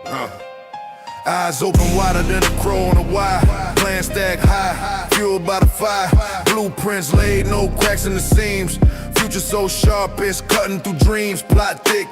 Eyes open wider than a crow on a wire. Plan stack high, fueled by the fire. Blueprints laid, no cracks in the seams. Future so sharp, it's cutting through dreams. Plot thick,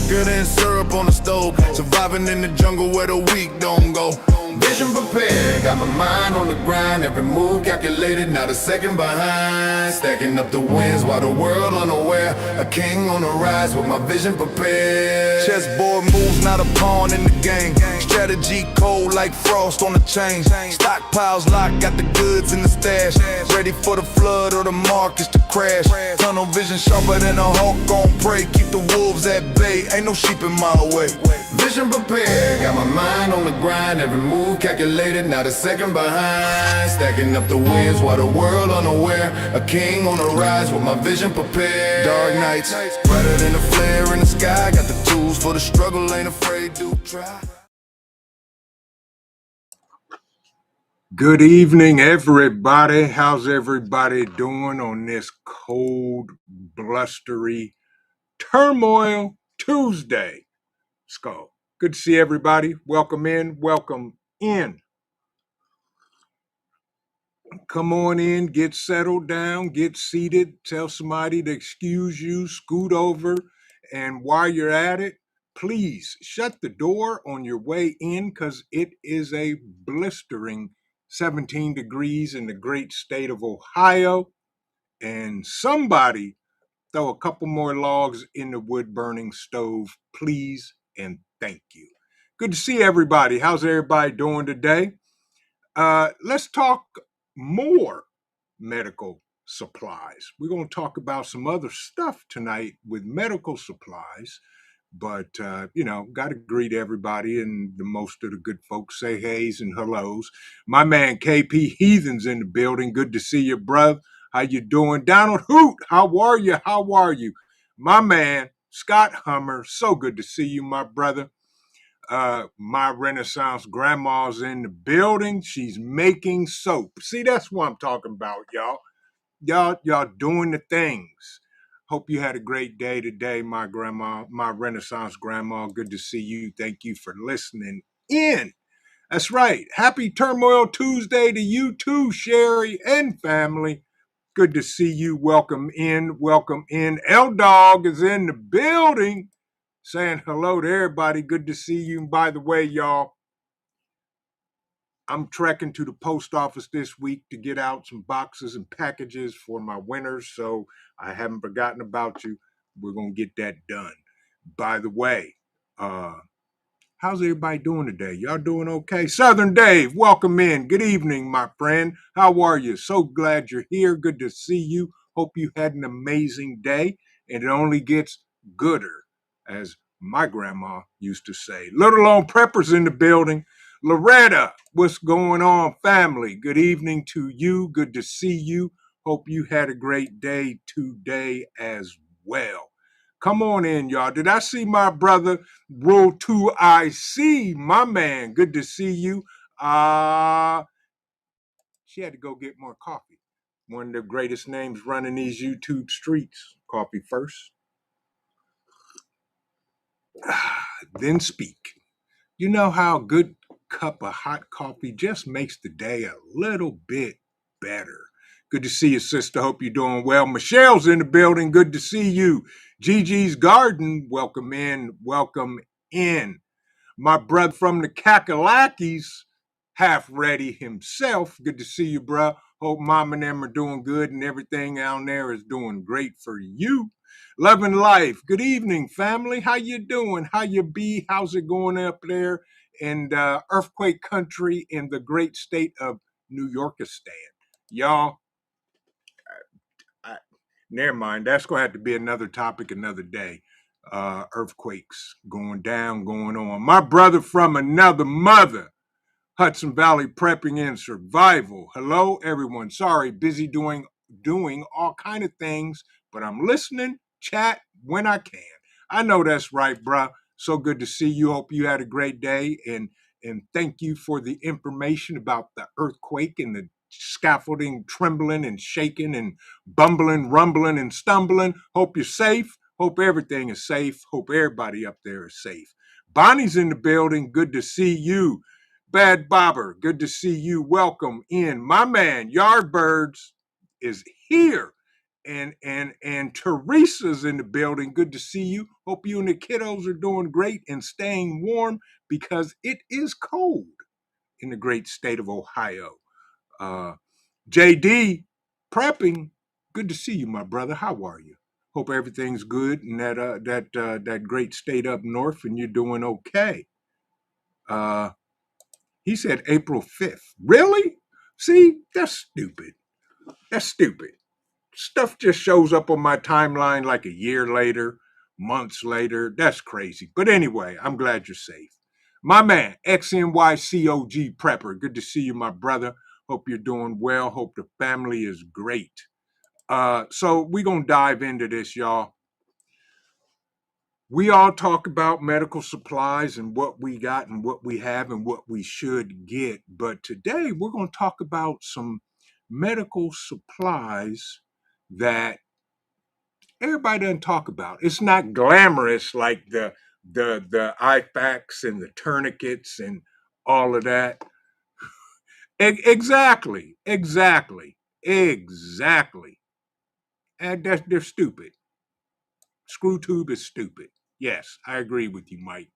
good than syrup on the stove. Surviving in the jungle where the weak don't go. Vision prepared, got my mind on the grind. Every move calculated, not a second behind. Stacking up the wins while the world unaware. A king on the rise with my vision prepared. Chessboard moves, not a pawn in the game. Strategy cold like frost on the chain. Stockpiles locked, got the goods in the stash. Ready for the flood or the markets to crash. Tunnel vision sharper than a hawk on prey. Keep the wolves at bay, ain't no sheep in my way. Vision prepared, got my mind on the grind. Every move calculated, not a second behind. Stacking up the wins while the world unaware. A king on the rise with my vision prepared. Dark nights, brighter than a flare in the sky. Got the tools for the struggle, ain't afraid to try. Good evening, everybody. How's everybody doing on this cold, blustery Turmoil Tuesday? Skull. Good to see everybody. Welcome in. Welcome in. Come on in, get settled down, get seated, tell somebody to excuse you, scoot over, and while you're at it, please shut the door on your way in because it is a blistering 17 degrees in the great state of Ohio, and somebody throw a couple more logs in the wood-burning stove, please, and thank you. Good to see everybody. How's everybody doing today? Let's talk more medical supplies. We're going to talk about some other stuff tonight with medical supplies, but, got to greet everybody, and the most of the good folks say heys and hellos. My man KP Heathen's in the building. Good to see you, bruh. How you doing? Donald Hoot, how are you? How are you? My man, Scott Hummer, so good to see you, my brother. My Renaissance grandma's in the building. She's making soap. See, that's what I'm talking about, y'all. Y'all doing the things. Hope you had a great day today, my grandma, my Renaissance grandma. Good to see you. Thank you for listening in. That's right. Happy Turmoil Tuesday to you too, Sherry and family. Good to see you. Welcome in. Welcome in. L-Dog is in the building. Saying hello to everybody. Good to see you. And by the way, y'all, I'm trekking to the post office this week to get out some boxes and packages for my winners, so I haven't forgotten about you. We're going to get that done. By the way, how's everybody doing today? Y'all doing okay? Southern Dave, welcome in. Good evening, my friend. How are you? So glad you're here. Good to see you. Hope you had an amazing day, and it only gets gooder, as my grandma used to say. Little on Preppers in the building. Loretta, what's going on, family? Good evening to you. Good to see you. Hope you had a great day today as well. Come on in, y'all. Did I see my brother, Rule 2IC, my man? Good to see you. She had to go get more coffee. One of the greatest names running these YouTube streets. Coffee first, then speak. You know how a good cup of hot coffee just makes the day a little bit better. Good to see you, sister. Hope you're doing well. Michelle's in the building. Good to see you. Gigi's Garden, welcome in. Welcome in. My brother from the Kakalakis, half ready himself. Good to see you, bro. Hope mom and them are doing good and everything down there is doing great for you. Loving life. Good evening, family. How you doing? How you be? How's it going up there in earthquake country in the great state of New Yorkistan? Y'all, never mind. That's going to have to be another topic another day. Earthquakes going down, going on. My brother from another mother, Hudson Valley Prepping and Survival. Hello, everyone. Sorry, busy doing all kind of things, but I'm listening, chat when I can. I know that's right, bruh. So good to see you. Hope you had a great day, and thank you for the information about the earthquake and the scaffolding trembling and shaking and bumbling, rumbling, and stumbling. Hope you're safe. Hope everything is safe. Hope everybody up there is safe. Bonnie's in the building. Good to see you. Bad Bobber, good to see you. Welcome in. My man, Yardbirds, is here. And Teresa's in the building. Good to see you. Hope you and the kiddos are doing great and staying warm because it is cold in the great state of Ohio. JD, prepping. Good to see you, my brother. How are you? Hope everything's good in that great state up north, and you're doing okay. He said April 5th. Really? See, that's stupid. That's stupid. Stuff just shows up on my timeline like a year later, months later. That's crazy. But anyway, I'm glad you're safe. My man, XNYCOG Prepper. Good to see you, my brother. Hope you're doing well. Hope the family is great. So we're going to dive into this, y'all. We all talk about medical supplies and what we got and what we have and what we should get. But today we're going to talk about some medical supplies that everybody doesn't talk about. It's not glamorous like the IFAKs and the tourniquets and all of that. Exactly. And they're stupid. Screw tube is stupid. Yes, I agree with you, Mike.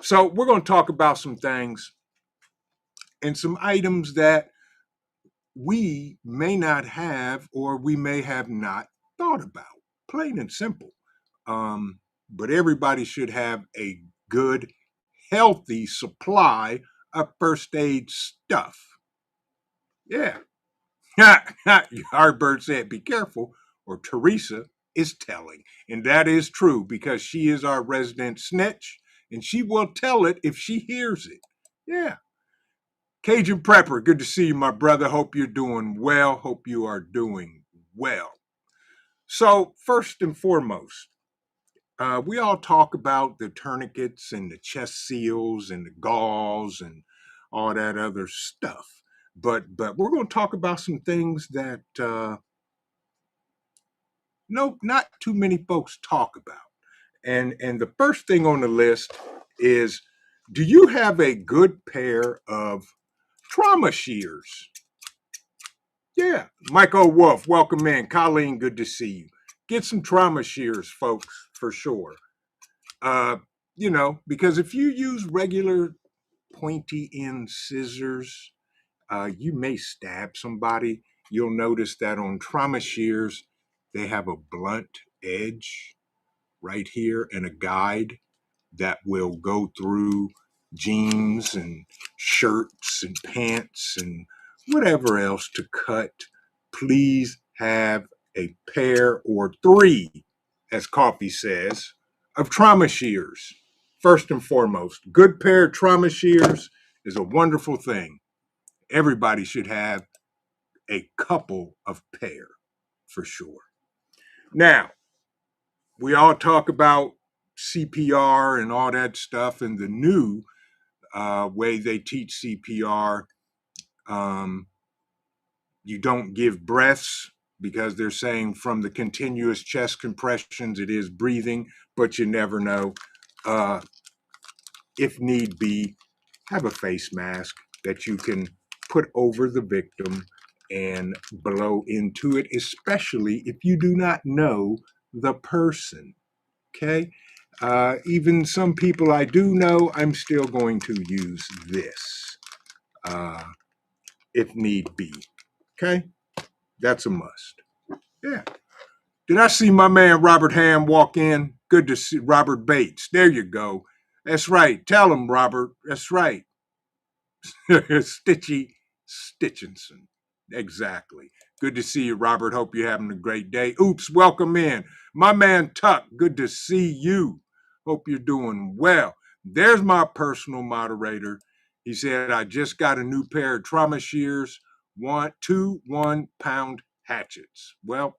So we're going to talk about some things and some items that we may not have or we may have not thought about. Plain and simple. But everybody should have a good, healthy supply of first aid stuff. Yeah. Hardbird said, be careful, or Teresa is telling. And that is true because she is our resident snitch and she will tell it if she hears it. Yeah. Cajun Prepper, good to see you, my brother. Hope you're doing well. Hope you are doing well. So, first and foremost, we all talk about the tourniquets and the chest seals and the gauze and all that other stuff. But we're going to talk about some things that no, not too many folks talk about. And the first thing on the list is, do you have a good pair of trauma shears? Yeah. Michael Wolf, welcome in. Colleen, good to see you. Get some trauma shears, folks, for sure. Because if you use regular pointy end scissors, you may stab somebody. You'll notice that on trauma shears, they have a blunt edge right here and a guide that will go through jeans and shirts and pants and whatever else to cut. Please have a pair or three, as Coffee says, of trauma shears. First and foremost, good pair of trauma shears is a wonderful thing. Everybody should have a couple of pair for sure. Now, we all talk about CPR and all that stuff, and the new way they teach CPR, you don't give breaths because they're saying from the continuous chest compressions, it is breathing, but you never know. If need be, have a face mask that you can put over the victim and blow into it, especially if you do not know the person. Okay? Even some people I do know, I'm still going to use this if need be. Okay? That's a must. Yeah. Did I see my man Robert Ham walk in? Good to see Robert Bates. There you go. That's right. Tell him, Robert. That's right. Stitchy Stitchinson. Exactly. Good to see you, Robert. Hope you're having a great day. Oops, welcome in. My man Tuck, good to see you. Hope you're doing well. There's my personal moderator. He said, I just got a new pair of trauma shears, two 1-pound hatchets. Well,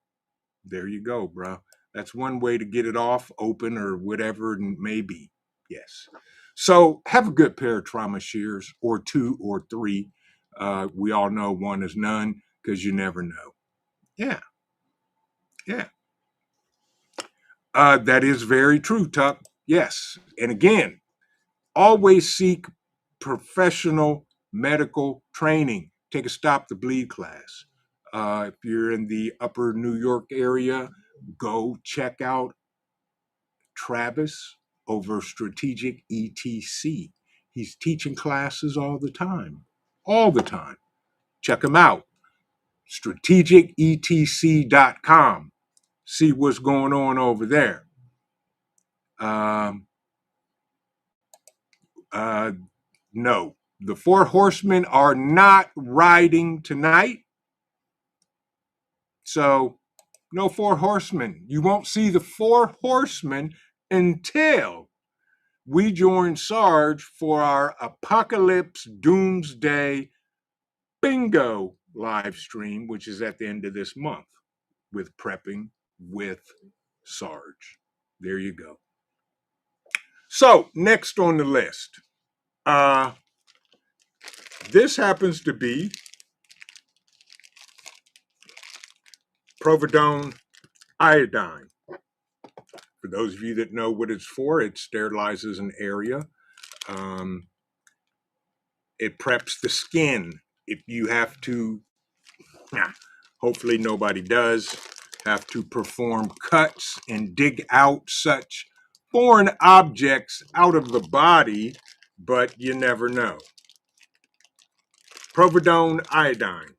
there you go, bro. That's one way to get it off, open, or whatever it may be. Yes. So have a good pair of trauma shears, or two or three. We all know one is none because you never know. Yeah. Yeah. That is very true, Tuck. Yes. And again, Always seek professional medical training. Take a Stop the Bleed class. If you're in the upper New York area, go check out Travis over Strategic ETC. He's teaching classes all the time. All the time. Check him out. strategicetc.com. See what's going on over there. Um, no, the four horsemen are not riding tonight. So, no four horsemen. You won't see the four horsemen until we join Sarge for our Apocalypse Doomsday Bingo live stream, which is at the end of this month with Prepping with Sarge. There you go. So, next on the list, this happens to be Providone iodine. For those of you that know what it's for, it sterilizes an area. It preps the skin. If you have to, hopefully nobody does, have to perform cuts and dig out such foreign objects out of the body, but you never know. Providone iodine.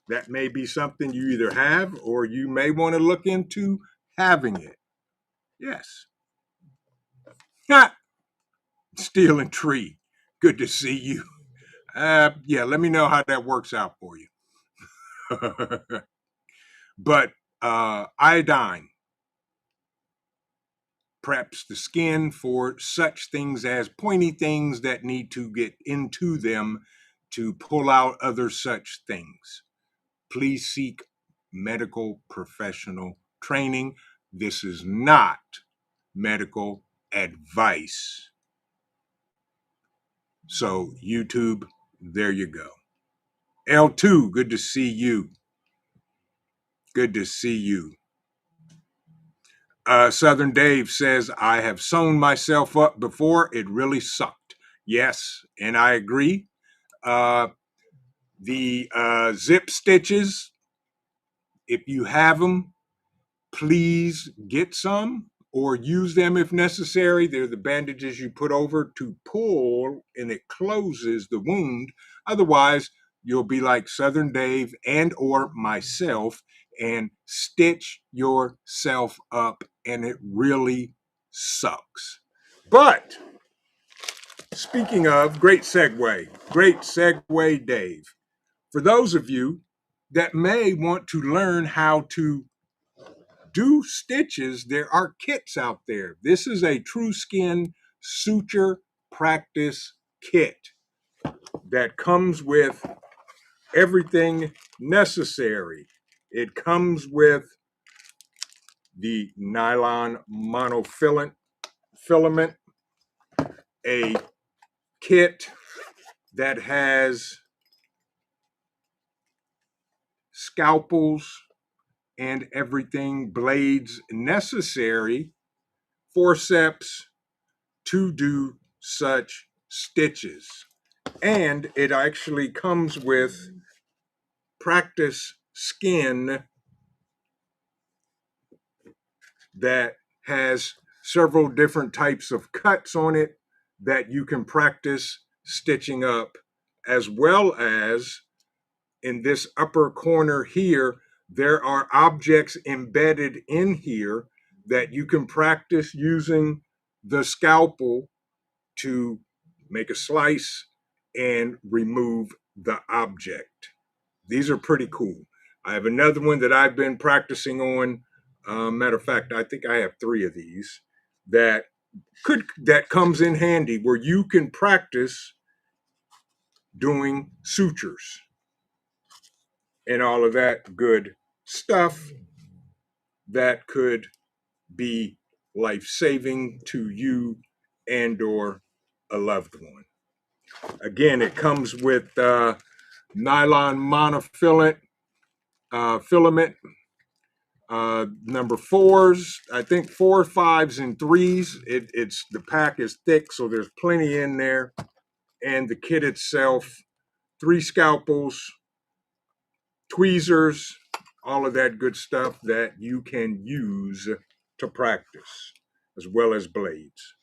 That may be something you either have or you may want to look into having it. Yes. Steel and Tree. Good to see you. Yeah, let me know how that works out for you. But iodine preps the skin for such things as pointy things that need to get into them to pull out other such things. Please seek medical professional training. This is not medical advice. So, YouTube, there you go. L2, good to see you. Good to see you. Southern Dave says, I have sewn myself up before. It really sucked. Yes, and I agree. The zip stitches, if you have them, please get some or use them if necessary. They're the bandages you put over to pull and it closes the wound. Otherwise, you'll be like Southern Dave and or myself and stitch yourself up, and it really sucks. But speaking of, great segue, Dave. For those of you that may want to learn how to do stitches, there are kits out there. This is a True Skin suture practice kit that comes with everything necessary. It comes with the nylon monofilament, a kit that has scalpels and everything, blades necessary, forceps to do such stitches. And it actually comes with practice skin that has several different types of cuts on it that you can practice stitching up, as well as in this upper corner here, there are objects embedded in here that you can practice using the scalpel to make a slice and remove the object. These are pretty cool. I have another one that I've been practicing on. Matter of fact, I think I have 3 of these that comes in handy where you can practice doing sutures and all of that good stuff that could be life-saving to you and or a loved one. Again, it comes with nylon monofilament filament, Number fours, I think 4, 5s, and 3s. It's the pack is thick, so there's plenty in there. And the kit itself, 3 scalpels, tweezers, all of that good stuff that you can use to practice, as well as blades.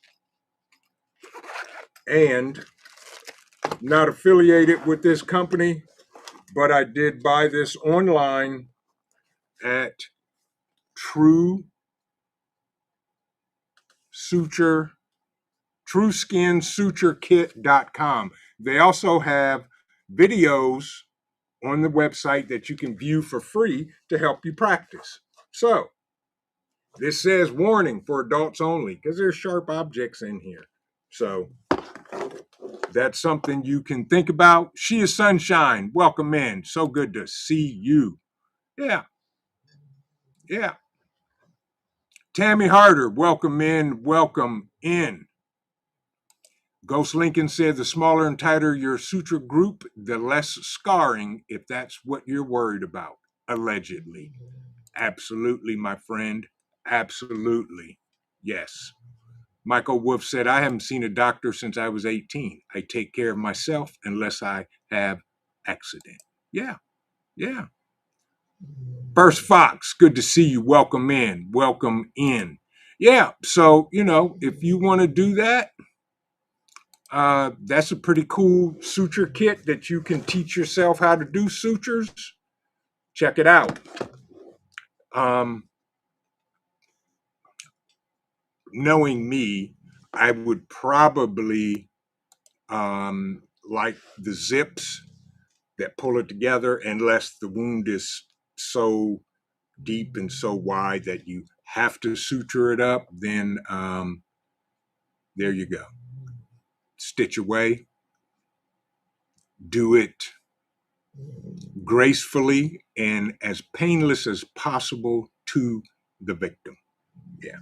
And not affiliated with this company, but I did buy this online at True Suture, TrueSkinSutureKit.com. They also have videos on the website that you can view for free to help you practice. So, this says warning for adults only because there's sharp objects in here. So, that's something you can think about. She is Sunshine. Welcome in. So good to see you. Yeah. Yeah. Tammy Harder, welcome in. Welcome in. Ghost Lincoln said the smaller and tighter your suture group, the less scarring, if that's what you're worried about, allegedly. Absolutely, my friend. Absolutely. Yes. Michael Wolf said, I haven't seen a doctor since I was 18. I take care of myself unless I have accident. Yeah. Yeah. First Fox, good to see you. Welcome in. Welcome in. Yeah. So, if you want to do that, that's a pretty cool suture kit that you can teach yourself how to do sutures. Check it out. Knowing me, I would probably like the zips that pull it together, unless the wound is so deep and so wide that you have to suture it up. Then there you go. Stitch away. Do it gracefully and as painless as possible to the victim. Yeah.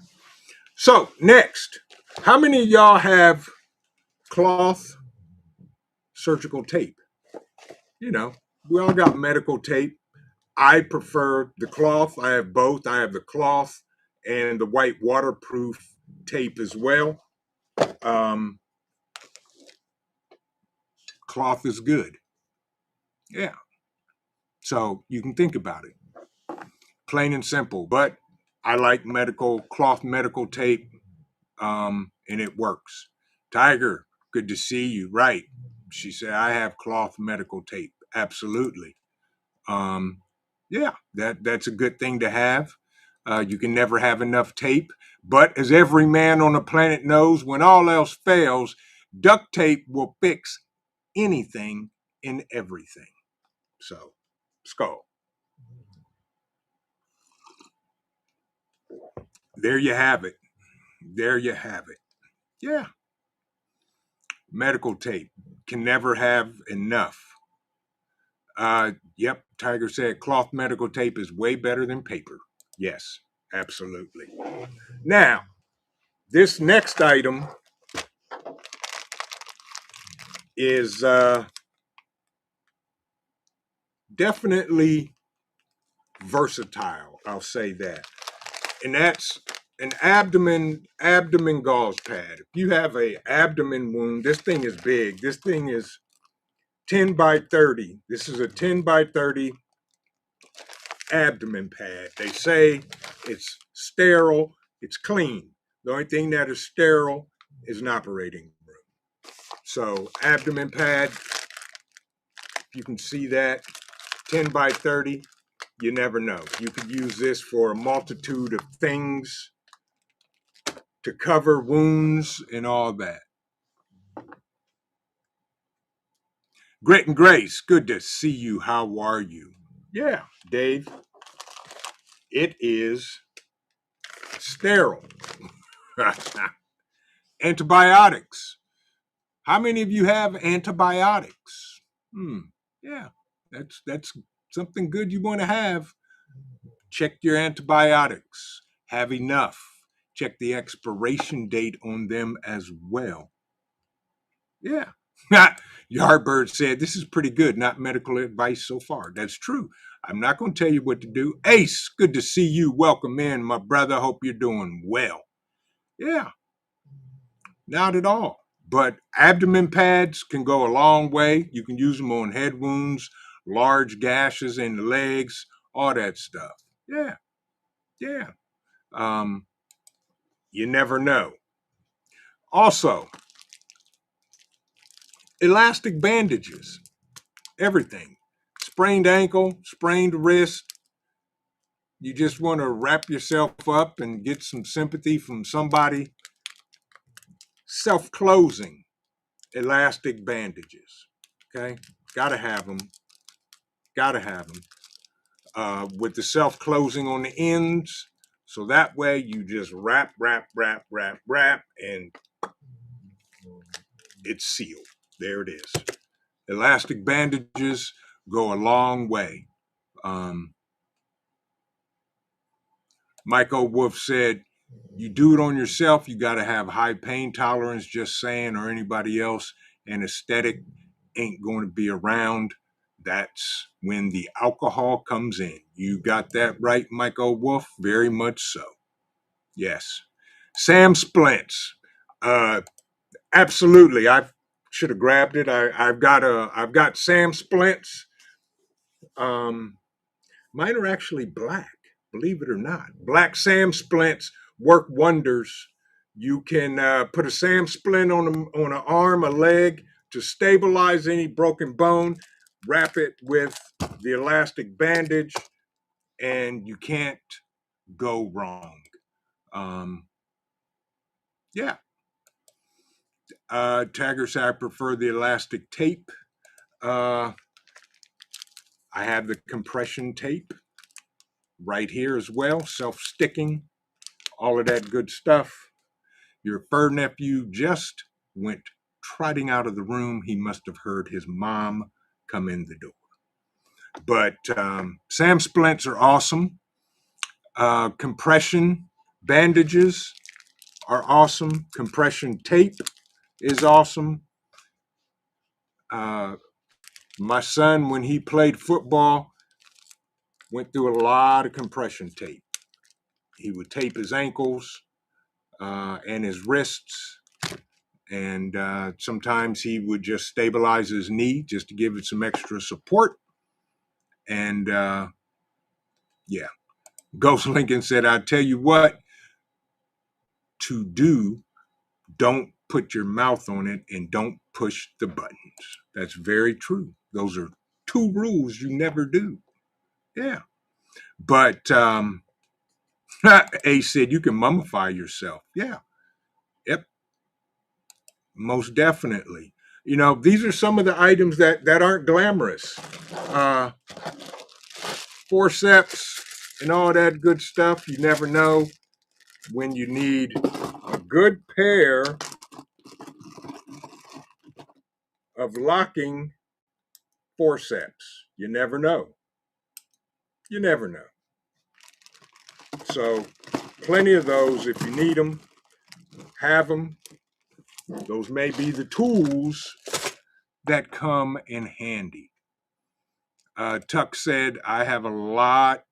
So next, how many of y'all have cloth surgical tape? We all got medical tape. I prefer the cloth. I have both. I have the cloth and the white waterproof tape as well. Cloth is good. Yeah. So you can think about it. Plain and simple. But I like cloth medical tape, and it works. Tiger, good to see you. Right. She said, I have cloth medical tape. Absolutely. Yeah, that's a good thing to have. You can never have enough tape. But as every man on the planet knows, when all else fails, duct tape will fix anything and everything. So, skull. There you have it. There you have it. Yeah. Medical tape can never have enough. Yep, Tiger said cloth medical tape is way better than paper. Yes, absolutely. Now, this next item is definitely versatile. I'll say that, and that's an abdomen gauze pad. If you have a abdomen wound, this thing is big. This thing is 10 by 30. This is a 10 by 30 abdomen pad. They say it's sterile. It's clean. The only thing that is sterile is an operating room. So abdomen pad, you can see that 10 by 30. You never know. You could use this for a multitude of things to cover wounds and all that. Grit and Grace, good to see you. How are you? Yeah, Dave. It is sterile. Antibiotics. How many of you have antibiotics? Yeah, that's something good you want to have. Check your antibiotics. Have enough. Check the expiration date on them as well. Yeah. Yardbird said, this is pretty good, not medical advice so far. That's true. I'm not going to tell you what to do. Ace, good to see you. Welcome in, my brother. Hope you're doing well. Yeah, not at all. But abdomen pads can go a long way. You can use them on head wounds, large gashes in the legs, all that stuff. Yeah, yeah. Um, you never know. Also, elastic bandages, everything. Sprained ankle, sprained wrist. You just want to wrap yourself up and get some sympathy from somebody. Self-closing elastic bandages. Okay, gotta have them. Gotta have them. With the self-closing on the ends, so that way you just wrap, and it's sealed. There it is. Elastic bandages go a long way. Michael Wolf said, you do it on yourself, you got to have high pain tolerance, just saying, or anybody else. Anesthetic ain't going to be around. That's when the alcohol comes in. You got that right, Michael Wolf? Very much so. Yes. Sam Splints. Absolutely. I should have grabbed it. I've got Sam Splints. Mine are actually black, believe it or not. Black SAM splints work wonders. You can put a SAM splint on an arm, a leg to stabilize any broken bone, wrap it with the elastic bandage, and you can't go wrong. Um, yeah. Tagger said, I prefer the elastic tape. I have the compression tape right here as well, self-sticking, all of that good stuff. Your fur nephew just went trotting out of the room. He must have heard his mom come in the door. But SAM splints are awesome. Compression bandages are awesome. Compression tape is awesome. My son, when he played football, went through a lot of compression tape. He would tape his ankles and his wrists. And sometimes he would just stabilize his knee just to give it some extra support. And yeah, Ghost Lincoln said, I tell you what to do, don't put your mouth on it and don't push the buttons. That's very true. Those are two rules you never do. Yeah. But A said, you can mummify yourself. Yeah. Yep. Most definitely. You know, these are some of the items that aren't glamorous. Uh, Forceps and all that good stuff. You never know when you need a good pair of locking forceps. You never know. You never know. So, plenty of those. If you need them, have them. Those may be the tools that come in handy. Tuck said, I have a lot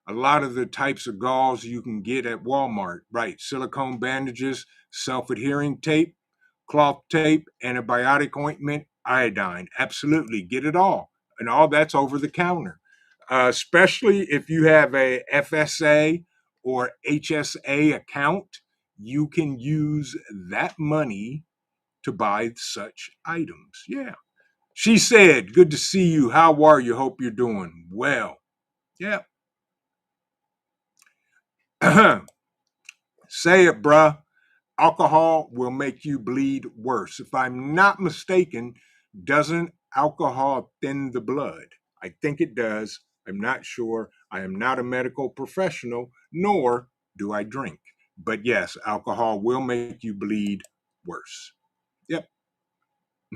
of the types of gauze you can get at Walmart. Right, silicone bandages, self-adhering tape, cloth tape, antibiotic ointment, iodine. Absolutely, get it all. And all that's over the counter. Especially if you have a FSA or HSA account, you can use that money to buy such items. Yeah. She said, good to see you. How are you? Hope you're doing well. Yeah. Say it, bruh. Alcohol will make you bleed worse. If I'm not mistaken, doesn't alcohol thin the blood? I think it does. I'm not sure. I am not a medical professional, nor do I drink. But yes, alcohol will make you bleed worse. Yep.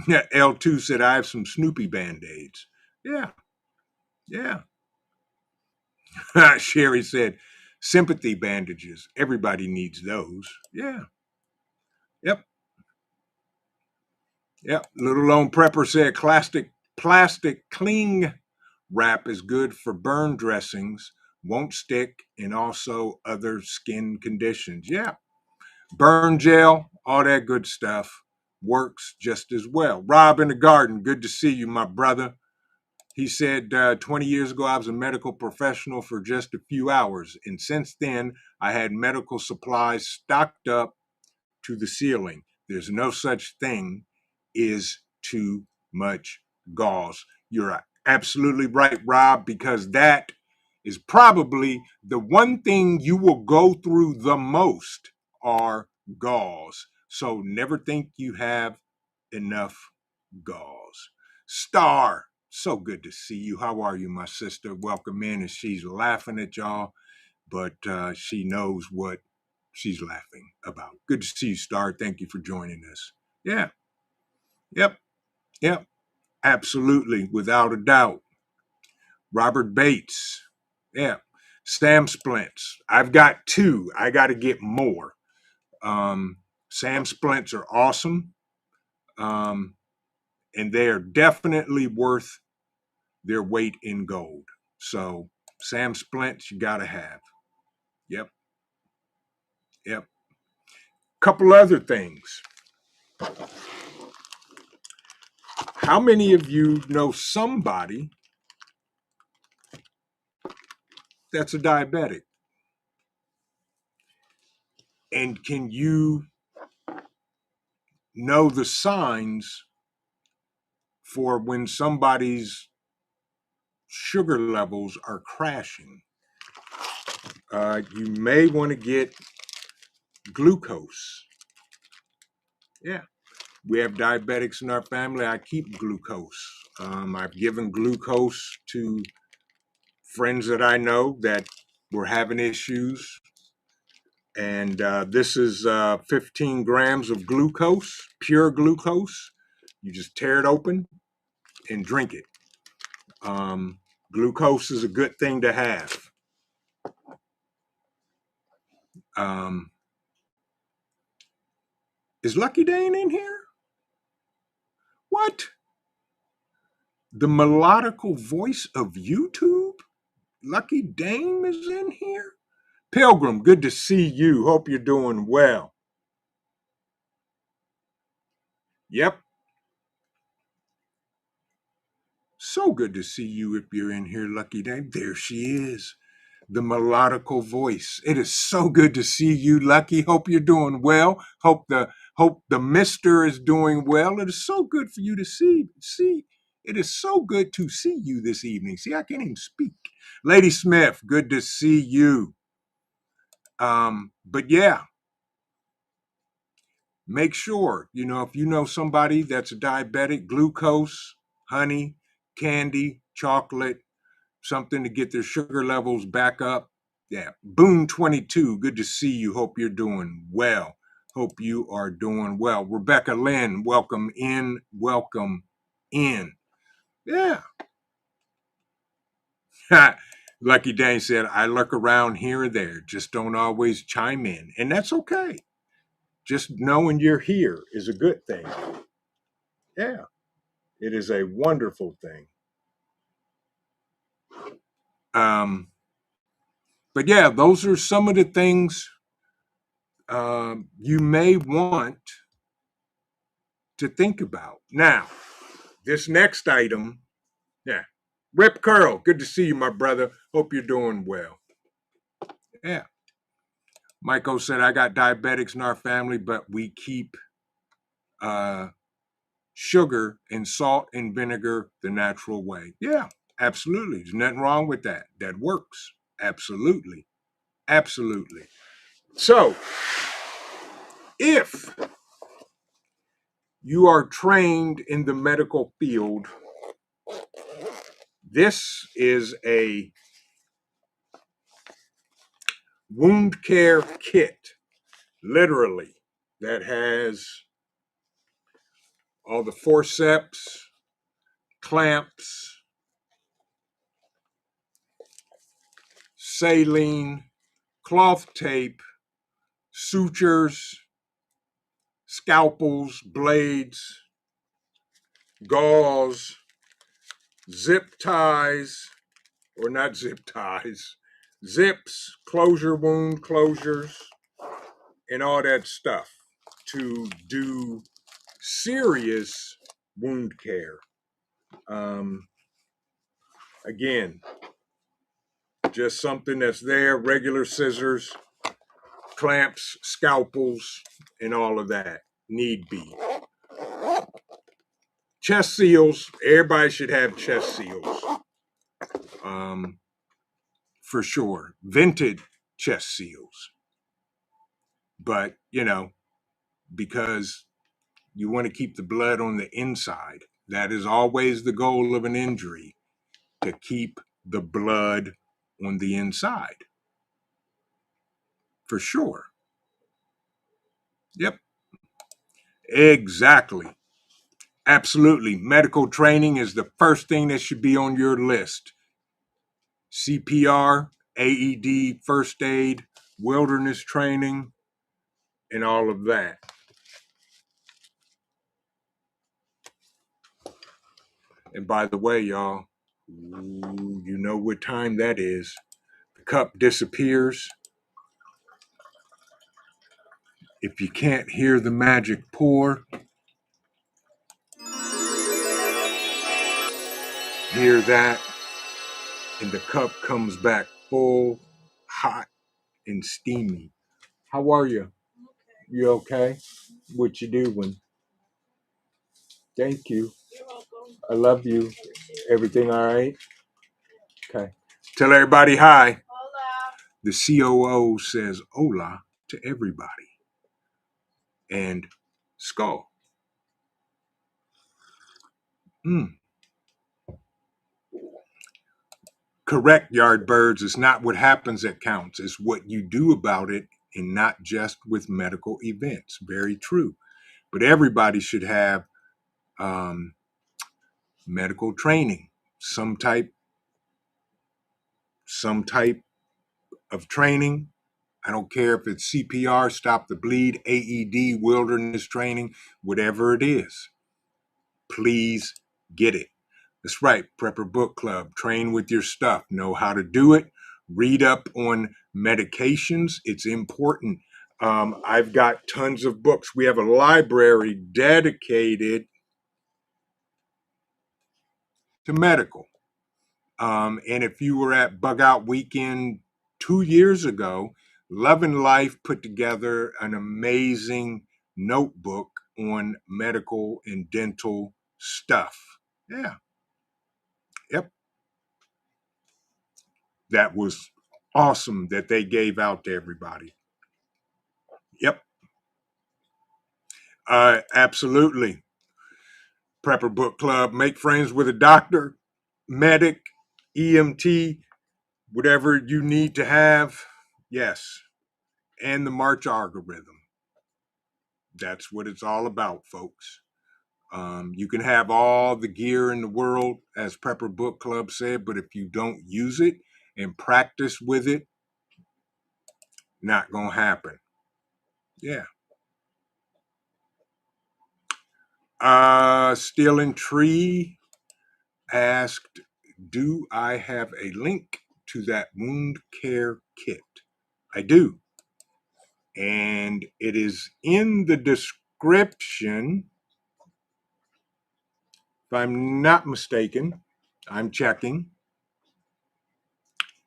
L2 said, I have some Snoopy Band-Aids. Yeah. Yeah. Sherry said, sympathy bandages. Everybody needs those. Yeah. Yep. Yep. Little Lone Prepper said plastic cling Wrap is good for burn dressings, won't stick, and also other skin conditions. Yeah, burn gel, all that good stuff works just as well. Rob in the garden, good to see you, my brother. He said, 20 years ago, I was a medical professional for just a few hours. And since then, I had medical supplies stocked up to the ceiling. There's no such thing as too much gauze. You're absolutely right, Rob, because that is probably the one thing you will go through the most are gauze. So never think you have enough gauze. Star, so good to see you. How are you, my sister? Welcome in. And she's laughing at y'all, but she knows what she's laughing about. Good to see you, Star. Thank you for joining us. Yeah, yep, yep, absolutely, without a doubt. Robert Bates, yeah. Sam Splints. I've got two. I got to get more. Um, Sam Splints are awesome, um, and they are definitely worth their weight in gold. So Sam Splints, you got to have. Yep, yep. Couple other things. How many of you know somebody that's a diabetic? And can you know the signs for when somebody's sugar levels are crashing? You may want to get glucose. Yeah, we have diabetics in our family. I keep glucose. I've given glucose to friends that I know that were having issues. And this is 15 grams of glucose, pure glucose. You just tear it open and drink it. Glucose is a good thing to have. Um, is Lucky Dane in here? What? The melodical voice of YouTube? Lucky Dane is in here? Pilgrim, good to see you. Hope you're doing well. Yep. So good to see you if you're in here, Lucky Dane. There she is. The melodical voice. It is so good to see you, Lucky. Hope you're doing well. Hope the Mister is doing well. It is so good for you to see. It is so good to see you this evening. See, I can't even speak. Lady Smith, good to see you. But yeah, make sure, if you know somebody that's a diabetic, glucose, honey, candy, chocolate, something to get their sugar levels back up. Yeah. Boone 22, good to see you. Hope you're doing well. Hope you are doing well. Rebecca Lynn, welcome in. Welcome in. Yeah. Lucky Dane said, I lurk around here and there, just don't always chime in. And that's okay. Just knowing you're here is a good thing. Yeah. It is a wonderful thing. But yeah, those are some of the things you may want to think about. Now, this next item, yeah, Rip Curl, good to see you, my brother. Hope you're doing well. Yeah. Michael said, I got diabetics in our family, but we keep sugar and salt and vinegar the natural way. Yeah, absolutely. There's nothing wrong with that. That works. Absolutely. Absolutely. So, if you are trained in the medical field, this is a wound care kit, literally, that has all the forceps, clamps, saline, cloth tape, sutures, scalpels, blades, gauze, zip ties, or not zip ties, zips, closure wound closures, and all that stuff to do serious wound care. Again, just something that's there, regular scissors, clamps, scalpels, and all of that, need be. Chest seals, everybody should have chest seals. For sure. Vented chest seals. But, because you want to keep the blood on the inside. That is always the goal of an injury, to keep the blood on the inside. For sure. Yep. Exactly. Absolutely. Medical training is the first thing that should be on your list. CPR, AED, first aid, wilderness training, and all of that. And by the way, y'all, you know what time that is. The cup disappears. If you can't hear the magic pour, hear that, and the cup comes back full, hot, and steamy. How are you? You okay? What you doing? Thank you. You're welcome. I love you. Everything all right? Okay. Tell everybody hi. Hola. The COO says hola to everybody. And skull. Correct, Yardbirds. It's not what happens that counts. It's what you do about it, and not just with medical events. Very true. But everybody should have medical training, some type of training. I don't care if it's CPR, stop the bleed, AED, wilderness training, whatever it is. Please get it. That's right, Prepper Book Club. Train with your stuff. Know how to do it. Read up on medications. It's important. I've got tons of books. We have a library dedicated to medical. And if you were at Bug Out Weekend 2 years ago, Love and Life put together an amazing notebook on medical and dental stuff. Yeah. Yep. That was awesome that they gave out to everybody. Yep. Absolutely. Prepper Book Club. Make friends with a doctor, medic, EMT, whatever you need to have. Yes. And the March algorithm. That's what it's all about, folks. You can have all the gear in the world, as Prepper Book Club said, but if you don't use it and practice with it, not gonna happen. Yeah. Stealing Tree asked, do I have a link to that wound care kit? I do. And it is in the description. If I'm not mistaken, I'm checking.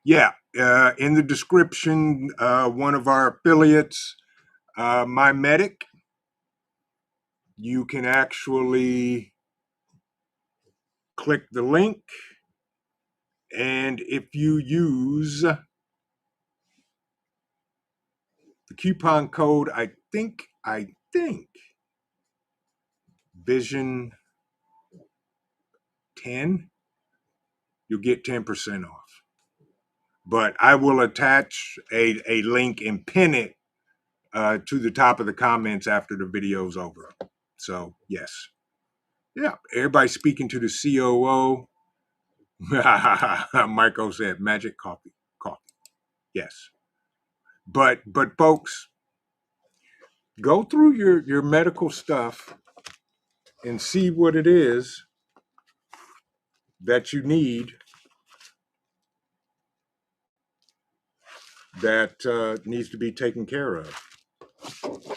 Yeah, in the description, one of our affiliates, My Medic, you can actually click the link. And if you use the coupon code, I think Vision 10, you'll get 10% off. But I will attach a link and pin it to the top of the comments after the video's over. So, yes. Yeah, everybody speaking to the COO. Michael said, magic coffee. Yes. But folks, go through your medical stuff and see what it is that you need that needs to be taken care of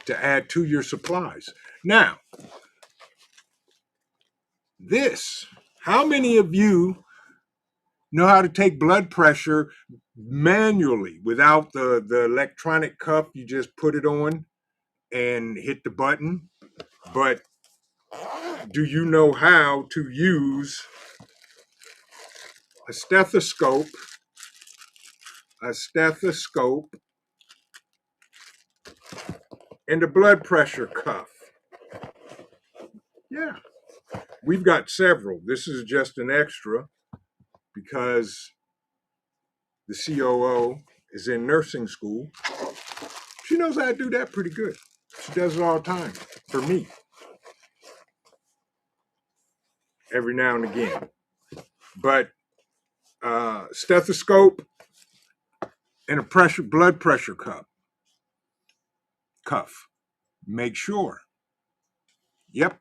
to add to your supplies. Now, how many of you know how to take blood pressure manually without the electronic cuff? You just put it on and hit the button. But do you know how to use a stethoscope, a stethoscope, and a blood pressure cuff? Yeah, we've got several. This is just an extra because the COO is in nursing school. She knows how to do that pretty good. She does it all the time for me, every now and again. But stethoscope and a blood pressure cuff. Make sure. Yep,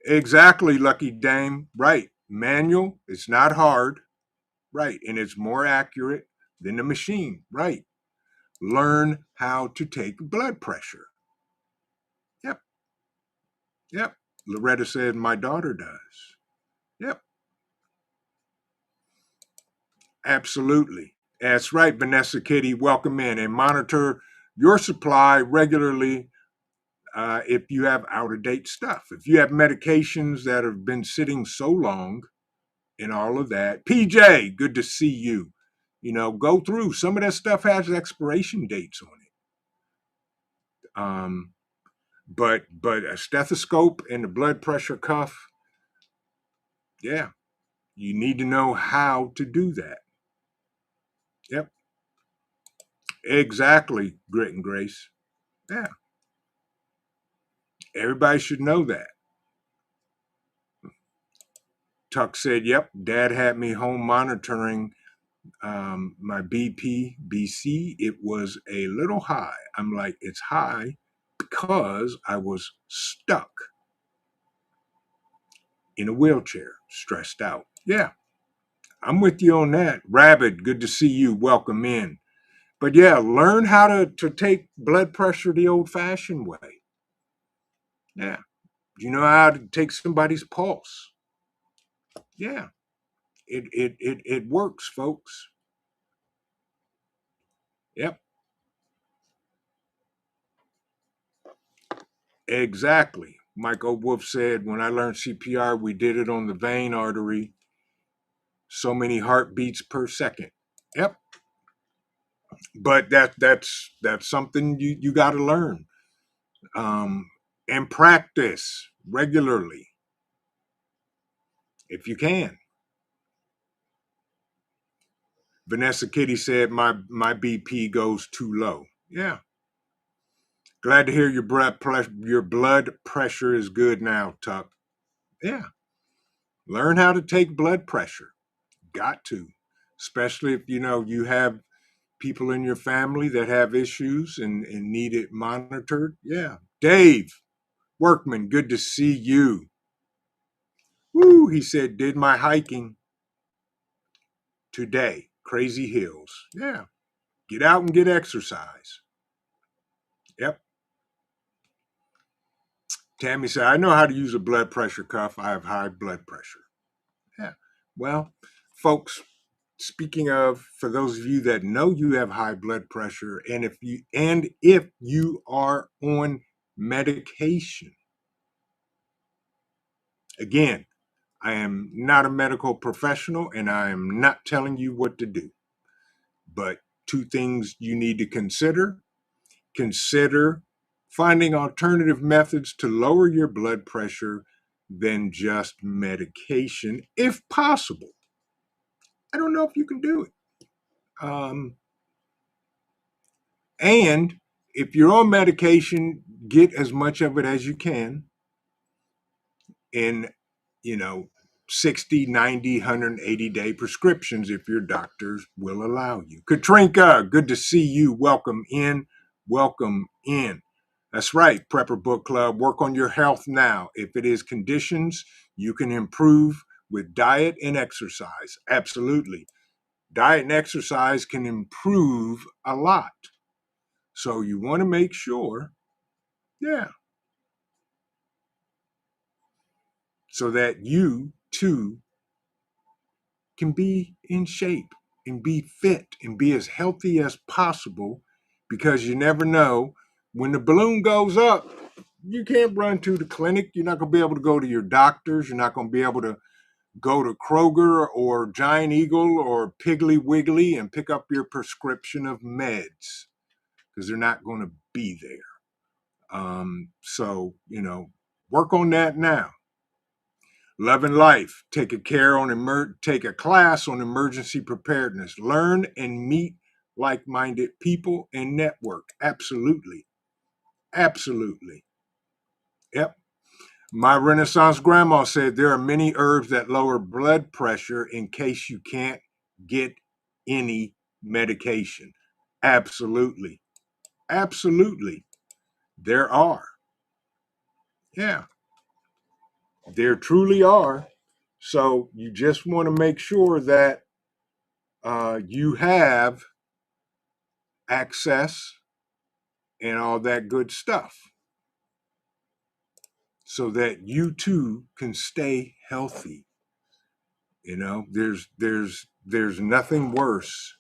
exactly, Lucky Dame. Right. Manual, it's not hard. Right. And it's more accurate than the machine. Right. Learn how to take blood pressure. Yep. Yep. Loretta said, my daughter does. Yep. Absolutely. That's right, Vanessa Kitty. Welcome in and monitor your supply regularly if you have out of date stuff. If you have medications that have been sitting so long and all of that. PJ, good to see you. You know, go through. Some of that stuff has expiration dates on it. But a stethoscope and a blood pressure cuff, yeah, you need to know how to do that. Yep, exactly, Grit and Grace. Yeah, everybody should know that. Tuck said, yep, Dad had me home monitoring my BC. It was a little high. I'm like, it's high because I was stuck in a wheelchair, stressed out. Yeah, I'm with you on that. Rabbit, good to see you. Welcome in. But yeah, learn how to take blood pressure the old fashioned way. Yeah. You know how to take somebody's pulse. Yeah. It works, folks. Yep. Exactly. Michael Wolf said, when I learned CPR, we did it on the vein artery, so many heartbeats per second. Yep. But that's something you got to learn and practice regularly if you can. Vanessa Kitty said, my BP goes too low. Yeah. Glad to hear your blood pressure is good now, Tuck. Yeah. Learn how to take blood pressure. Got to. Especially if you have people in your family that have issues and need it monitored. Yeah. Dave Workman, good to see you. Woo, he said, did my hiking today. Crazy hills. Yeah. Get out and get exercise. Yep. Tammy said, I know how to use a blood pressure cuff. I have high blood pressure. Yeah. Well, folks, speaking of, for those of you that know you have high blood pressure, and if you are on medication, again, I am not a medical professional and I am not telling you what to do. But two things you need to consider. Consider finding alternative methods to lower your blood pressure than just medication, if possible. I don't know if you can do it. And if you're on medication, get as much of it as you can in, 60, 90, 180-day prescriptions if your doctors will allow you. Katrinka, good to see you. Welcome in. Welcome in. That's right, Prepper Book Club. Work on your health now. If it is conditions you can improve, with diet and exercise. Absolutely. Diet and exercise can improve a lot. So you want to make sure, yeah, so that you too can be in shape and be fit and be as healthy as possible, because you never know when the balloon goes up. You can't run to the clinic. You're not going to be able to go to your doctors. You're not going to be able to go to Kroger or Giant Eagle or Piggly Wiggly and pick up your prescription of meds, because they're not going to be there. So, work on that now. Loving life. Take a class on emergency preparedness. Learn and meet like-minded people and network. Absolutely. Absolutely. Yep. My Renaissance grandma said there are many herbs that lower blood pressure in case you can't get any medication. Absolutely. Absolutely. There are. Yeah, there truly are. So you just want to make sure that you have access and all that good stuff so that you too can stay healthy. There's nothing worse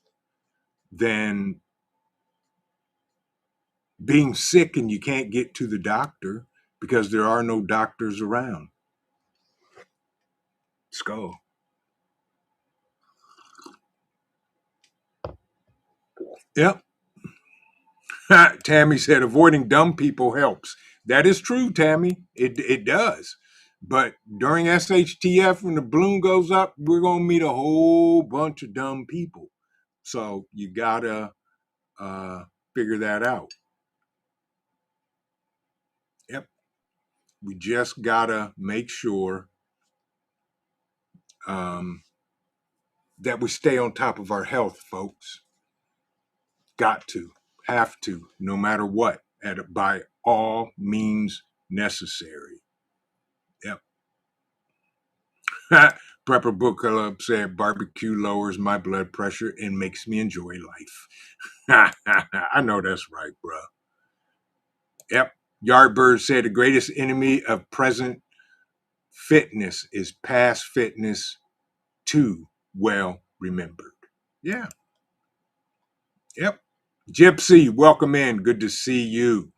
than being sick and you can't get to the doctor because there are no doctors around. Skull. Yep. Tammy said avoiding dumb people helps. That is true, Tammy. It does. But during SHTF, when the balloon goes up, we're gonna meet a whole bunch of dumb people. So you gotta figure that out. Yep. We just gotta make sure um, that we stay on top of our health, folks. Got to, have to, no matter what, by all means necessary. Yep. Prepper Book Club said barbecue lowers my blood pressure and makes me enjoy life. I know that's right, bro. Yep. Yardbird said the greatest enemy of present fitness is past fitness too well remembered. Yeah. Yep. Gypsy, welcome in. Good to see you.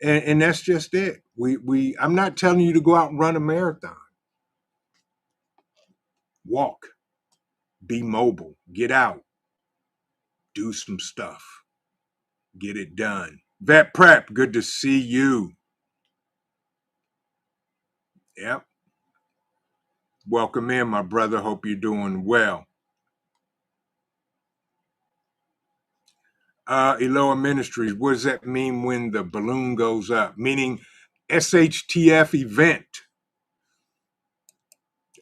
And that's just it. I'm not telling you to go out and run a marathon. Walk, be mobile, get out, do some stuff, get it done. Vet Prep, good to see you. Yep. Welcome in, my brother. Hope you're doing well. Eloa Ministries, what does that mean when the balloon goes up? Meaning SHTF event.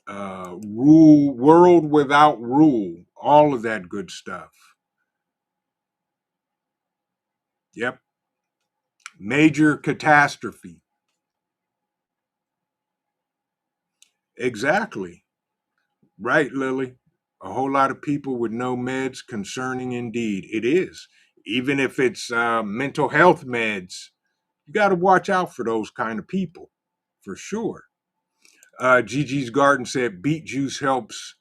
Rule, world without rule, all of that good stuff. Yep. Major catastrophe. Exactly. Right, Lily. A whole lot of people with no meds, concerning indeed. It is. Even if it's mental health meds, you got to watch out for those kind of people, for sure. Gigi's Garden said beet juice helps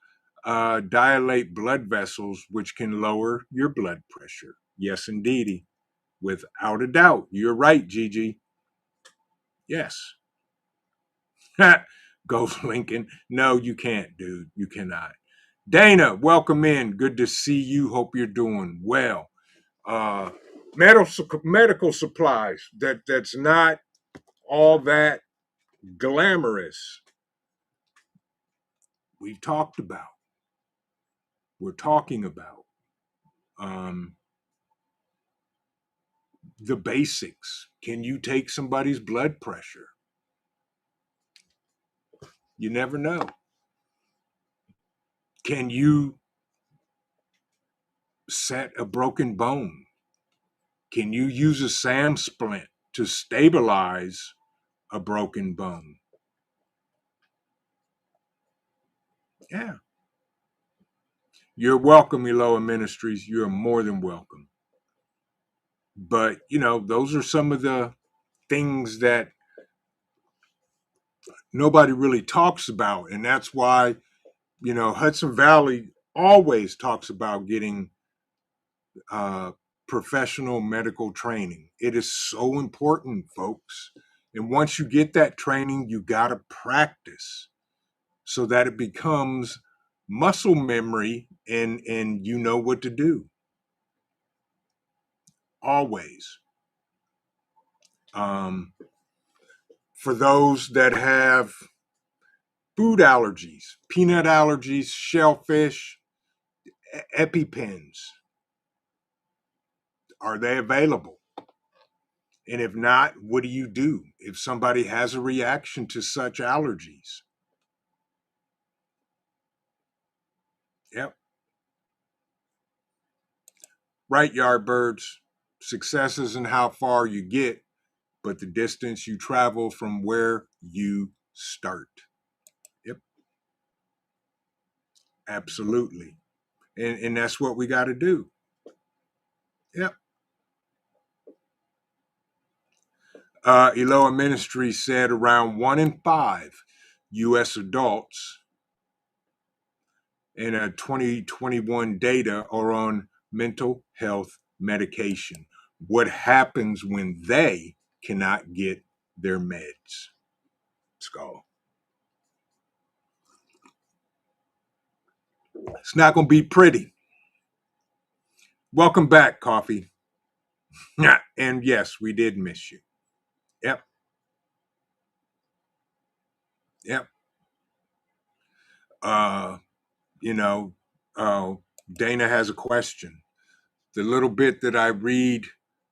dilate blood vessels, which can lower your blood pressure. Yes, indeedy. Without a doubt. You're right, Gigi. Yes. Goes Lincoln. No, you can't, dude. You cannot. Dana, welcome in. Good to see you. Hope you're doing well. Uh, medical supplies. That's not all that glamorous. We've talked about. We're talking about um, the basics. Can you take somebody's blood pressure? You never know. Can you set a broken bone? Can you use a SAM splint to stabilize a broken bone? Yeah. You're welcome, Eloah Ministries. You're more than welcome. But, those are some of the things that nobody really talks about. And that's why, Hudson Valley always talks about getting uh, professional medical training. It is so important, folks. And once you get that training, you got to practice so that it becomes muscle memory and you know what to do. Always. Um, for those that have food allergies, peanut allergies, shellfish, EpiPens, are they available? And if not, what do you do if somebody has a reaction to such allergies? Yep. Right, Yardbirds. Success isn't how far you get, but the distance you travel from where you start. Yep. Absolutely. And that's what we got to do. Yep. Eloah Ministry said around 1 in 5 U.S. adults in a 2021 data are on mental health medication. What happens when they cannot get their meds? Skull. It's not going to be pretty. Welcome back, Coffee. And yes, we did miss you. Yep. Yep. Uh, you know, uh, Dana has a question. The little bit that I read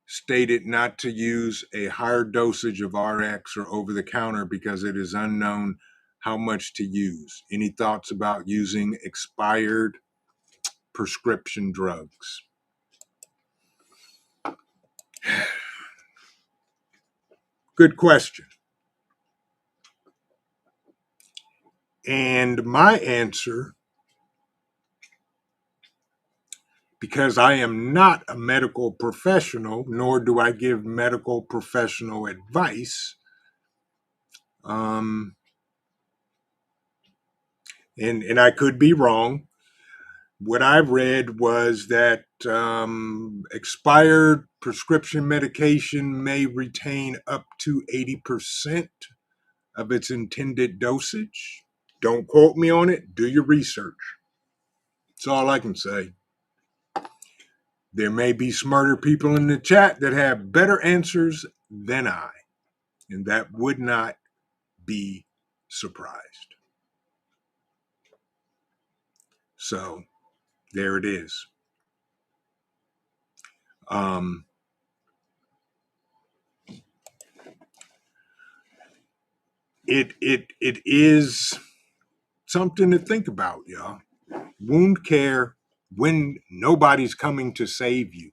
stated not to use a higher dosage of RX or over the counter because it is unknown how much to use. Any thoughts about using expired prescription drugs? Good question. And my answer, because I am not a medical professional, nor do I give medical professional advice, um, and I could be wrong. What I read was that expired prescription medication may retain up to 80% of its intended dosage. Don't quote me on it. Do your research. That's all I can say. There may be smarter people in the chat that have better answers than I, and that would not be surprised. So there it is. Um, it is something to think about, y'all. Wound care when nobody's coming to save you.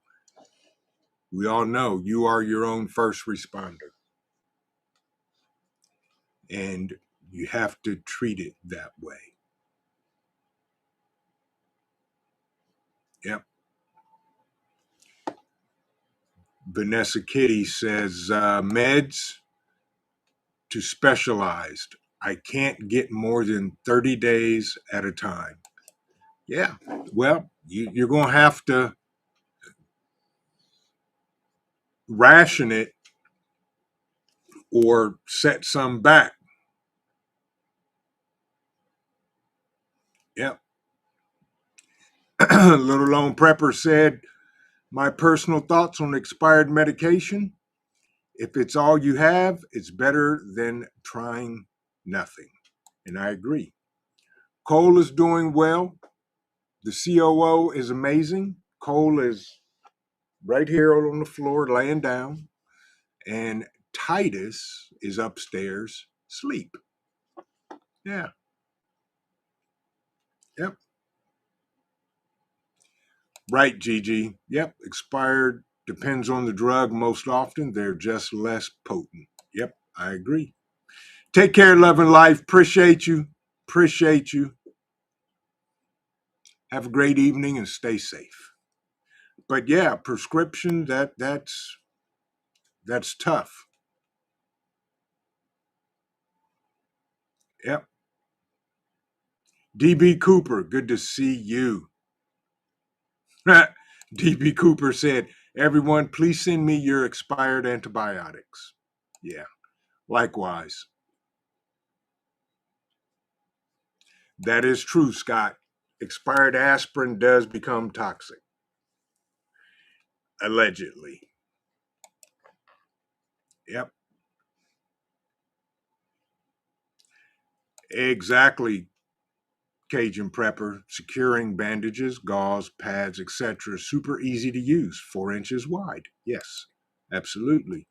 We all know you are your own first responder, and you have to treat it that way. Yep. Vanessa Kitty says meds to specialized. I can't get more than 30 days at a time. Yeah. Well, you're going to have to ration it or set some back. Yep. Little Lone Prepper said, my personal thoughts on expired medication. If it's all you have, it's better than trying nothing. And I agree. Cole is doing well. The COO is amazing. Cole is right here on the floor laying down. And Titus is upstairs asleep. Yeah. Yep. Right, Gigi. Yep. Expired depends on the drug most often. They're just less potent. Yep. I agree. Take care, love and life. Appreciate you. Appreciate you. Have a great evening and stay safe. But yeah, prescription that's tough. Yep. DB Cooper, good to see you. DB Cooper said, "Everyone, please send me your expired antibiotics." Yeah, likewise. That is true, Scott. Expired aspirin does become toxic, allegedly. Yep, exactly. Cajun Prepper, securing bandages, gauze, pads, etc. Super easy to use, 4 inches wide. Yes, absolutely.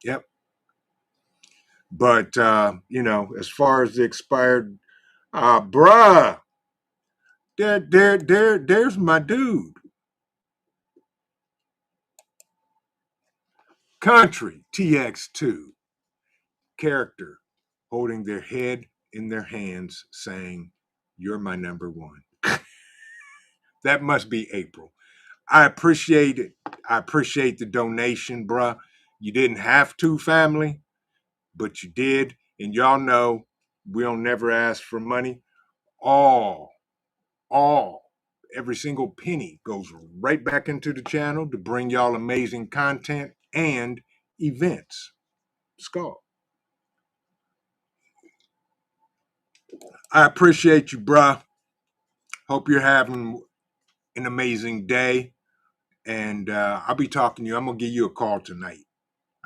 Yep. But as far as the expired, bruh, there's my dude. Country TX2 character holding their head in their hands, saying, "You're my number one." That must be April. I appreciate it. I appreciate the donation, bruh. You didn't have to, family, but you did. And y'all know we don't never ask for money. All, all, every single penny goes right back into the channel to bring y'all amazing content and events. Skull. I appreciate you, bruh. Hope you're having an amazing day. And I'll be talking to you. I'm going to give you a call tonight.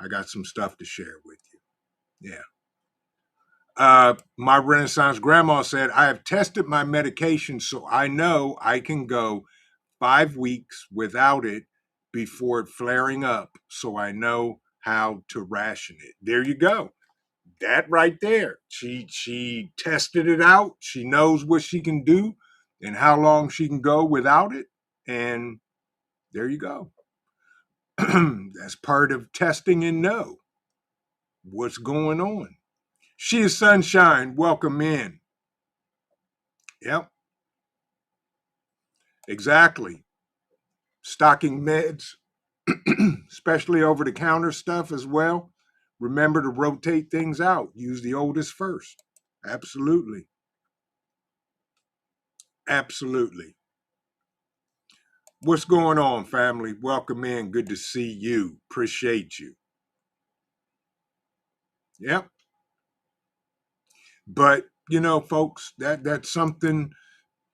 I got some stuff to share with you. Yeah. My Renaissance grandma said, "I have tested my medication, so I know I can go 5 weeks without it before it flaring up, so I know how to ration it." There you go. That right there. She tested it out. She knows what she can do and how long she can go without it. And there you go. That's part of testing and know what's going on. She is Sunshine. Welcome in. Yep, exactly. Stocking meds, especially over the counter stuff as well. Remember to rotate things out. Use the oldest first. Absolutely. Absolutely. What's going on, family? Welcome in. Good to see you. Appreciate you. Yep. But folks, that's something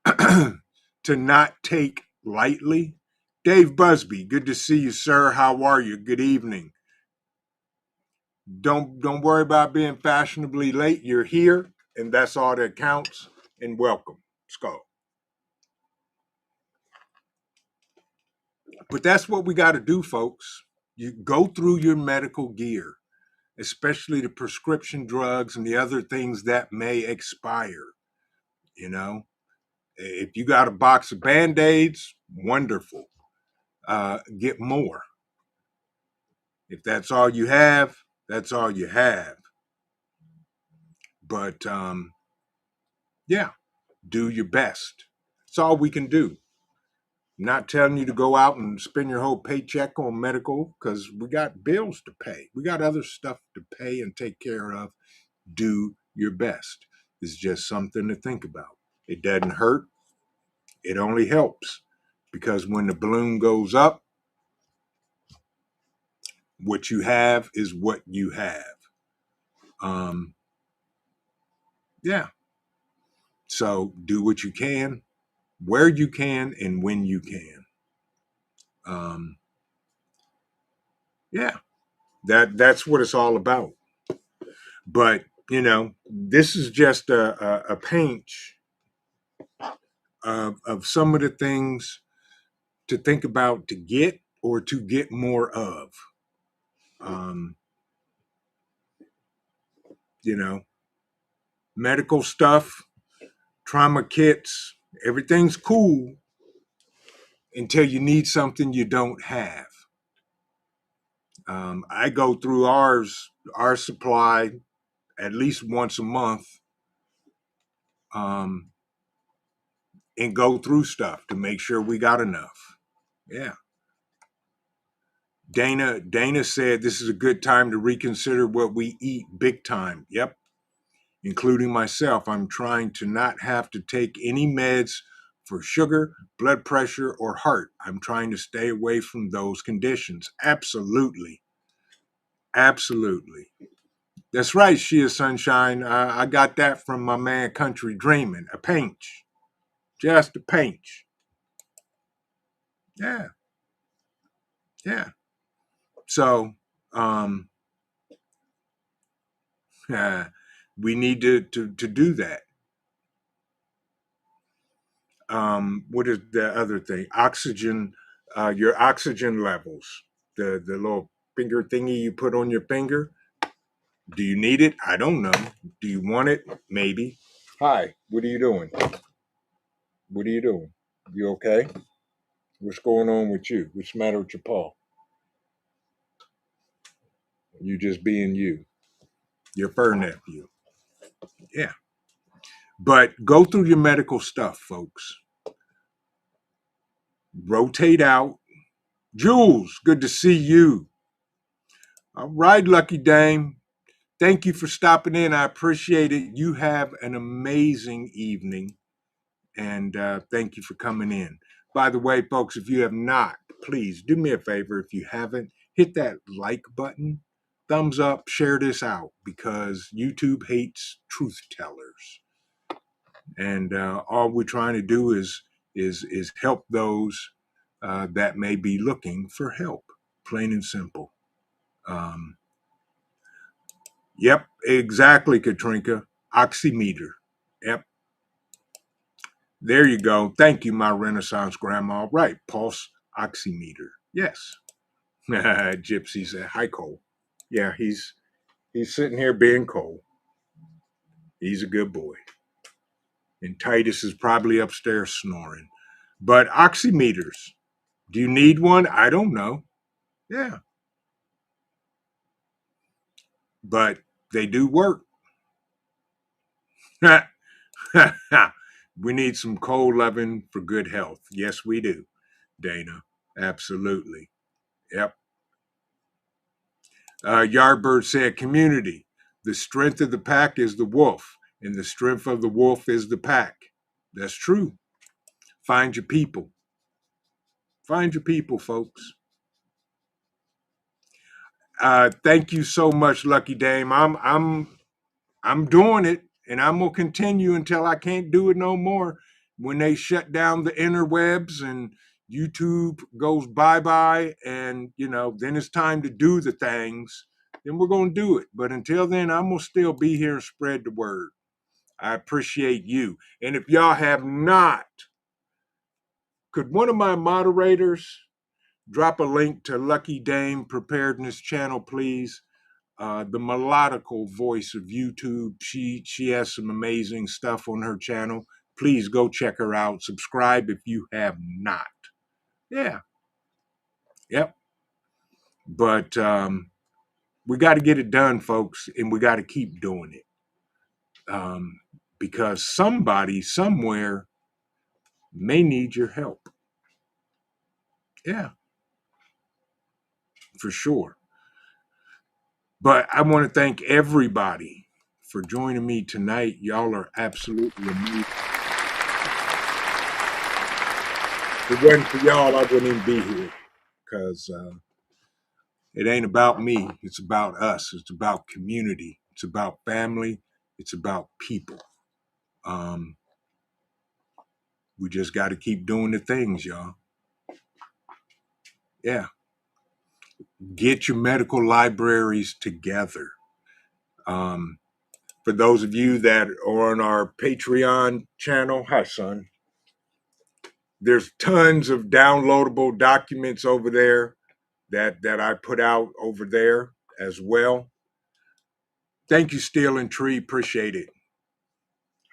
to not take lightly. Dave Busby, good to see you, sir. How are you? Good evening. Don't worry about being fashionably late. You're here, and that's all that counts. And welcome, Skull. But that's what we got to do, folks. You go through your medical gear, especially the prescription drugs and the other things that may expire. You know, if you got a box of Band-Aids, wonderful. Get more. If that's all you have, that's all you have. But yeah, do your best. It's all we can do. I'm not telling you to go out and spend your whole paycheck on medical because we got bills to pay. We got other stuff to pay and take care of. Do your best. It's just something to think about. It doesn't hurt. It only helps because when the balloon goes up, what you have is what you have. Um, yeah. So do what you can, where you can, and when you can. Um, yeah. That's what it's all about. But this is just a pinch of some of the things to think about to get or to get more of. Um, you know, medical stuff, trauma kits, everything's cool until you need something you don't have. I go through our supply at least once a month. Um, and go through stuff to make sure we got enough. Yeah. Dana said this is a good time to reconsider what we eat big time. Yep. Including myself. I'm trying to not have to take any meds for sugar, blood pressure, or heart. I'm trying to stay away from those conditions. Absolutely. Absolutely. That's right, she is sunshine. I got that from my man Country Dreamin'. A pinch. Just a pinch. Yeah. Yeah. So, um, we need to do that. What is the other thing? Oxygen, your oxygen levels, the little finger thingy you put on your finger. Do you need it? I don't know. Do you want it? Maybe. Hi, what are you doing? What are you doing? You okay? What's going on with you? What's the matter with your paw? You just being you, your fur nephew. Yeah. But go through your medical stuff, folks. Rotate out. Jules, good to see you. All right, Lucky Dame. Thank you for stopping in. I appreciate it. You have an amazing evening, and thank you for coming in. By the way, folks, if you have not, please do me a favor. If you haven't, hit that like button, thumbs up, share this out because YouTube hates truth tellers, and all we're trying to do is help those that may be looking for help, plain and simple. Um, Yep, exactly, Katrinka. Oximeter. Yep, there you go. Thank you, my Renaissance grandma. Right, pulse oximeter. Yes. Gypsy said, "Hi, Cole." Yeah, he's sitting here being Cole. He's a good boy, and Titus is probably upstairs snoring. But oximeters. Do you need one? I don't know. Yeah, but they do work. We need some cold loving for good health. Yes, we do, Dana. Absolutely. Yep. Yardbird said, community. The strength of the pack is the wolf, and the strength of the wolf is the pack. That's true. Find your people. Find your people, folks. Thank you so much, Lucky Dame. I'm doing it, and I'm gonna continue until I can't do it no more. When they shut down the interwebs and YouTube goes bye bye, and then it's time to do the things. Then we're gonna do it. But until then, I'm gonna still be here and spread the word. I appreciate you. And if y'all have not, could one of my moderators drop a link to Lucky Dame Preparedness channel, please? The melodical voice of YouTube. She has some amazing stuff on her channel. Please go check her out. Subscribe if you have not. Yeah. Yep. But we got to get it done, folks, and we got to keep doing it because somebody somewhere may need your help. Yeah, for sure. But I want to thank everybody for joining me tonight. Y'all are absolutely amazing. If it wasn't for y'all, I wouldn't even be here because it ain't about me. It's about us. It's about community. It's about family. It's about people. Um, we just got to keep doing the things, y'all. Yeah. Get your medical libraries together. Um, for those of you that are on our Patreon channel, hi, son. There's tons of downloadable documents over there that I put out over there as well. Thank you, Steel and Tree. Appreciate it.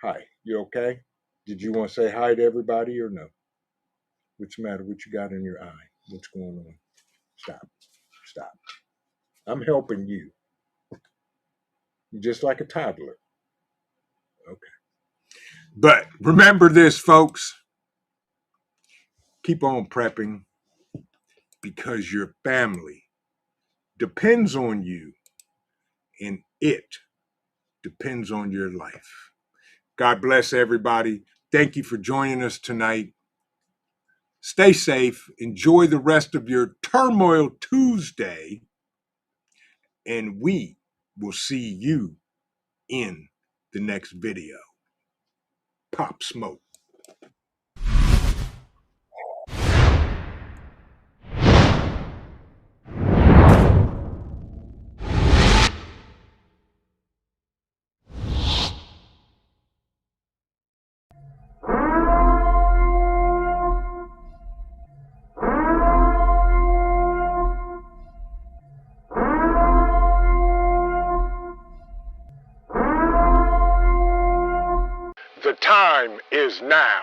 Hi, you okay? Did you want to say hi to everybody or no? What's the matter? What you got in your eye? What's going on? Stop. Stop. I'm helping you. You're just like a toddler. Okay. But remember this, folks. Keep on prepping because your family depends on you and it depends on your life. God bless everybody. Thank you for joining us tonight. Stay safe. Enjoy the rest of your Turmoil Tuesday. And we will see you in the next video. Pop smoke. The time is now.